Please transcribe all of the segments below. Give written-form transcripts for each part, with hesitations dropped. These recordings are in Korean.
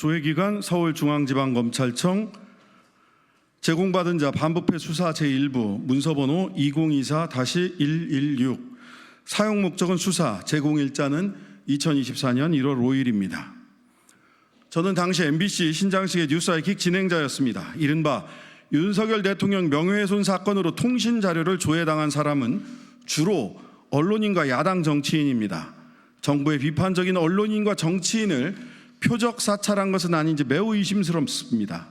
조회기관 서울중앙지방검찰청 제공받은 자 반부패 수사 제1부 문서번호 2024-116 사용 목적은 수사, 제공일자는 2024년 1월 5일입니다. 저는 당시 MBC 신장식의 뉴스아이킥 진행자였습니다. 이른바 윤석열 대통령 명예훼손 사건으로 통신 자료를 조회당한 사람은 주로 언론인과 야당 정치인입니다. 정부의 비판적인 언론인과 정치인을 표적 사찰한 것은 아닌지 매우 의심스럽습니다.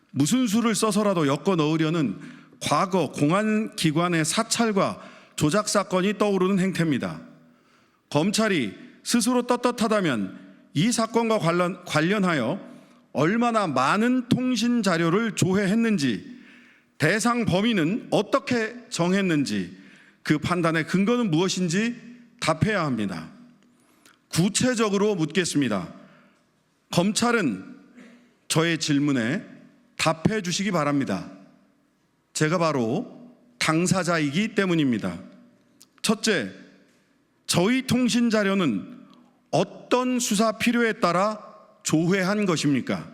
무슨 수를 써서라도 엮어 넣으려는 과거 공안기관의 사찰과 조작 사건이 떠오르는 행태입니다. 검찰이 스스로 떳떳하다면 이 사건과 관련하여 얼마나 많은 통신 자료를 조회했는지, 대상 범위는 어떻게 정했는지, 그 판단의 근거는 무엇인지 답해야 합니다. 구체적으로 묻겠습니다. 검찰은 저의 질문에 답해 주시기 바랍니다. 제가 바로 당사자이기 때문입니다. 첫째, 저희 통신 자료는 어떤 수사 필요에 따라 조회한 것입니까?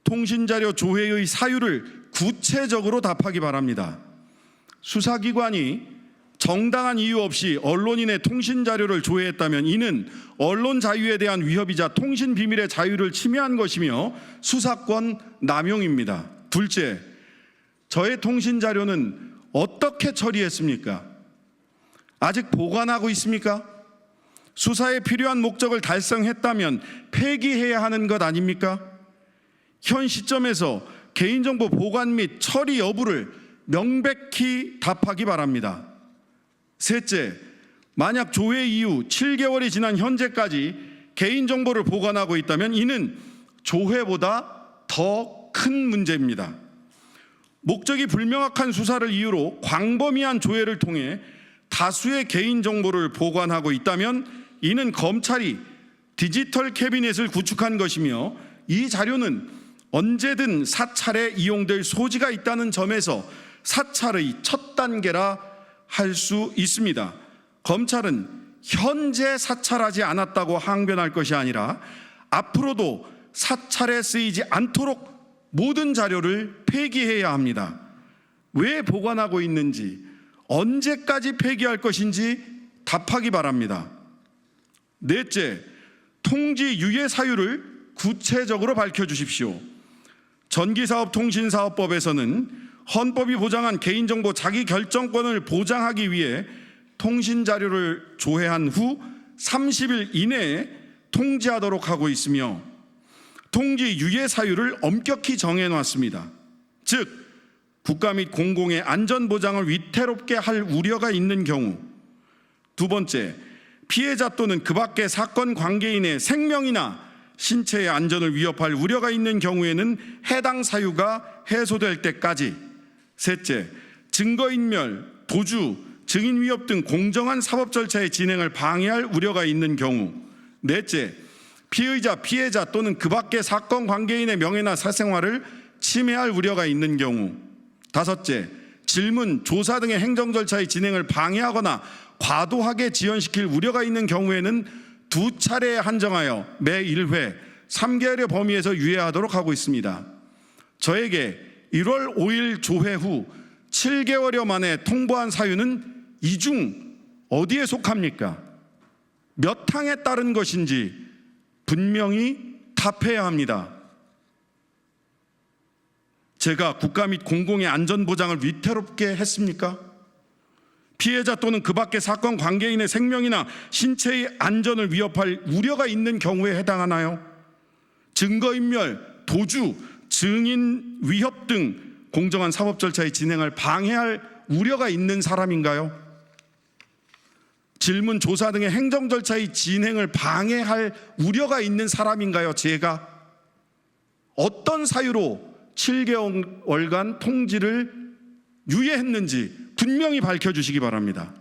통신 자료 조회의 사유를 구체적으로 답하기 바랍니다. 수사기관이 정당한 이유 없이 언론인의 통신 자료를 조회했다면 이는 언론 자유에 대한 위협이자 통신 비밀의 자유를 침해한 것이며 수사권 남용입니다. 둘째, 저의 통신 자료는 어떻게 처리했습니까? 아직 보관하고 있습니까? 수사에 필요한 목적을 달성했다면 폐기해야 하는 것 아닙니까? 현 시점에서 개인정보 보관 및 처리 여부를 명백히 답하기 바랍니다. 셋째, 만약 조회 이후 7개월이 지난 현재까지 개인정보를 보관하고 있다면 이는 조회보다 더 큰 문제입니다. 목적이 불명확한 수사를 이유로 광범위한 조회를 통해 다수의 개인정보를 보관하고 있다면 이는 검찰이 디지털 캐비넷을 구축한 것이며 이 자료는 언제든 사찰에 이용될 소지가 있다는 점에서 사찰의 첫 단계라 할 수 있습니다. 검찰은 현재 사찰하지 않았다고 항변할 것이 아니라 앞으로도 사찰에 쓰이지 않도록 모든 자료를 폐기해야 합니다. 왜 보관하고 있는지, 언제까지 폐기할 것인지 답하기 바랍니다. 넷째, 통지 유예 사유를 구체적으로 밝혀주십시오. 전기사업통신사업법에서는 헌법이 보장한 개인정보 자기결정권을 보장하기 위해 통신자료를 조회한 후 30일 이내에 통지하도록 하고 있으며 통지 유예 사유를 엄격히 정해놨습니다. 즉, 국가 및 공공의 안전보장을 위태롭게 할 우려가 있는 경우. 두 번째, 피해자 또는 그 밖의 사건 관계인의 생명이나 신체의 안전을 위협할 우려가 있는 경우에는 해당 사유가 해소될 때까지. 셋째, 증거인멸, 도주, 증인 위협 등 공정한 사법 절차의 진행을 방해할 우려가 있는 경우. 넷째, 피의자, 피해자 또는 그 밖의 사건 관계인의 명예나 사생활을 침해할 우려가 있는 경우. 다섯째, 질문, 조사 등의 행정 절차의 진행을 방해하거나 과도하게 지연시킬 우려가 있는 경우에는 2차례에 한정하여 매 1회 3개월의 범위에서 유예하도록 하고 있습니다. 저에게 1월 5일 조회 후 7개월여 만에 통보한 사유는 이 중 어디에 속합니까? 몇 항에 따른 것인지 분명히 답해야 합니다. 제가 국가 및 공공의 안전보장을 위태롭게 했습니까? 피해자 또는 그 밖의 사건 관계인의 생명이나 신체의 안전을 위협할 우려가 있는 경우에 해당하나요? 증거인멸, 도주, 증인 위협 등 공정한 사법 절차의 진행을 방해할 우려가 있는 사람인가요? 질문, 조사 등의 행정 절차의 진행을 방해할 우려가 있는 사람인가요? 제가 어떤 사유로 7개월간 통지를 유예했는지 분명히 밝혀주시기 바랍니다.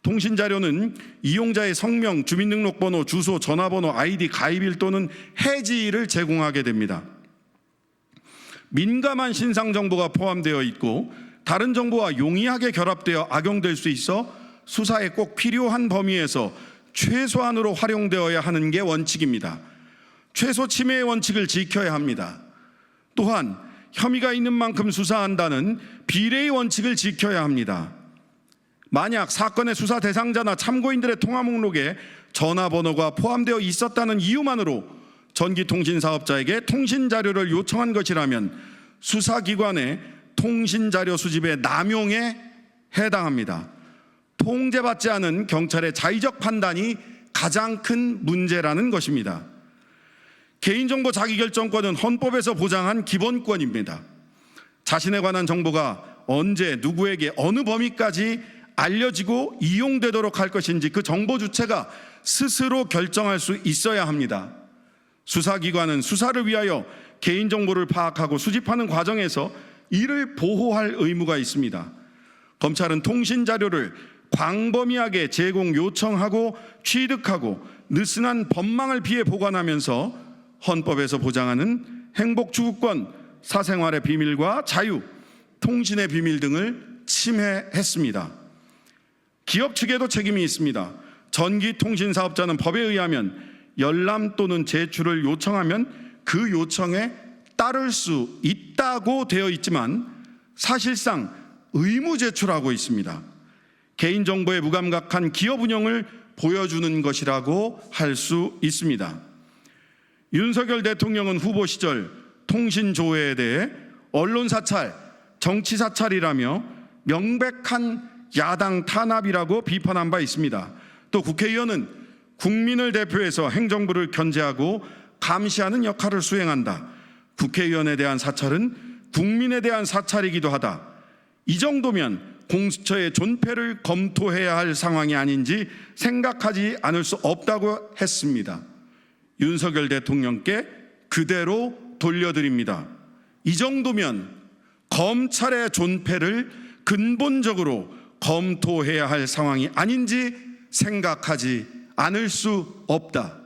통신자료는 이용자의 성명, 주민등록번호, 주소, 전화번호, 아이디, 가입일 또는 해지일을 제공하게 됩니다. 민감한 신상정보가 포함되어 있고 다른 정보와 용이하게 결합되어 악용될 수 있어 수사에 꼭 필요한 범위에서 최소한으로 활용되어야 하는 게 원칙입니다. 최소 침해의 원칙을 지켜야 합니다. 또한 혐의가 있는 만큼 수사한다는 비례의 원칙을 지켜야 합니다. 만약 사건의 수사 대상자나 참고인들의 통화 목록에 전화번호가 포함되어 있었다는 이유만으로 전기통신사업자에게 통신자료를 요청한 것이라면 수사기관의 통신자료 수집의 남용에 해당합니다. 통제받지 않은 경찰의 자의적 판단이 가장 큰 문제라는 것입니다. 개인정보 자기결정권은 헌법에서 보장한 기본권입니다. 자신에 관한 정보가 언제 누구에게 어느 범위까지 알려지고 이용되도록 할 것인지 그 정보 주체가 스스로 결정할 수 있어야 합니다. 수사기관은 수사를 위하여 개인정보를 파악하고 수집하는 과정에서 이를 보호할 의무가 있습니다. 검찰은 통신자료를 광범위하게 제공 요청하고 취득하고 느슨한 법망을 피해 보관하면서 헌법에서 보장하는 행복추구권, 사생활의 비밀과 자유, 통신의 비밀 등을 침해했습니다. 기업 측에도 책임이 있습니다. 전기통신사업자는 법에 의하면 열람 또는 제출을 요청하면 그 요청에 따를 수 있다고 되어 있지만 사실상 의무 제출하고 있습니다. 개인정보에 무감각한 기업 운영을 보여주는 것이라고 할 수 있습니다. 윤석열 대통령은 후보 시절 통신조회에 대해 언론사찰, 정치사찰이라며 명백한 야당 탄압이라고 비판한 바 있습니다. 또 국회의원은 국민을 대표해서 행정부를 견제하고 감시하는 역할을 수행한다. 국회의원에 대한 사찰은 국민에 대한 사찰이기도 하다. 이 정도면 공수처의 존폐를 검토해야 할 상황이 아닌지 생각하지 않을 수 없다고 했습니다. 윤석열 대통령께 그대로 돌려드립니다. 이 정도면 검찰의 존폐를 근본적으로 검토해야 할 상황이 아닌지 생각하지 않을 수 없다.